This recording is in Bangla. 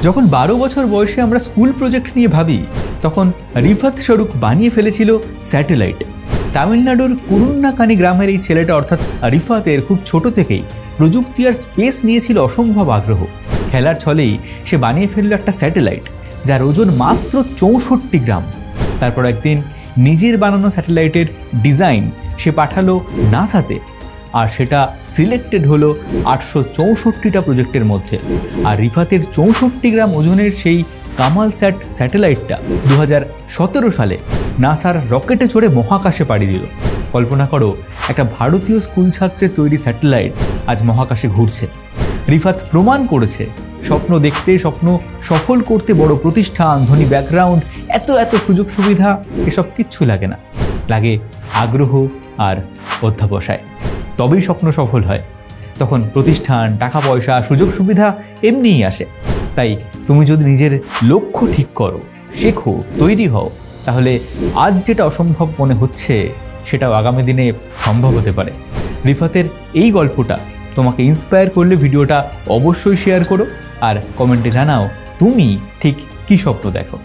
যখন 12 বছর বয়সে আমরা স্কুল প্রজেক্ট নিয়ে ভাবি, তখন রিফাত স্বরূপ বানিয়ে ফেলেছিল স্যাটেলাইট। তামিলনাড়ুর কুরুন্নাকানি গ্রামের এই ছেলেটা অর্থাৎ রিফাতের খুব ছোট থেকেই প্রযুক্তি আর স্পেস নিয়েছিল অসম্ভব আগ্রহ। খেলার ছলেই সে বানিয়ে ফেললো একটা স্যাটেলাইট যার ওজন মাত্র 64 গ্রাম। তারপর একদিন নিজের বানানো স্যাটেলাইটের ডিজাইন সে পাঠালো নাসাতে, আর সেটা সিলেক্টেড হলো 864টা প্রজেক্টের মধ্যে। আর রিফাতের 64 গ্রাম ওজনের সেই কামাল স্যাটেলাইটটা 2017 সালে নাসার রকেটে চড়ে মহাকাশে পাড়ি দিল। কল্পনা করো, একটা ভারতীয় স্কুল ছাত্রের তৈরি স্যাটেলাইট আজ মহাকাশে ঘুরছে। রিফাত প্রমাণ করেছে স্বপ্ন দেখতে, স্বপ্ন সফল করতে বড় প্রতিষ্ঠান, ধনী ব্যাকগ্রাউন্ড, এত সুযোগ সুবিধা এসব কিচ্ছু লাগে না, লাগে আগ্রহ আর অধ্যাবসায়। তবেই স্বপ্ন সফল হয়। তখন প্রতিষ্ঠান, টাকা পয়সা, সুযোগ সুবিধা এমনিই আসে। তাই তুমি যদি নিজের লক্ষ্য ঠিক করো, শেখো, তৈরি হও, তাহলে আজ যেটা অসম্ভব মনে হচ্ছে সেটাও আগামী দিনে সম্ভব হতে পারে। রিফাতের এই গল্পটা তোমাকে ইন্সপায়ার করলে ভিডিওটা অবশ্যই শেয়ার করো আর কমেন্টে জানাও তুমি ঠিক কী স্বপ্ন দেখো।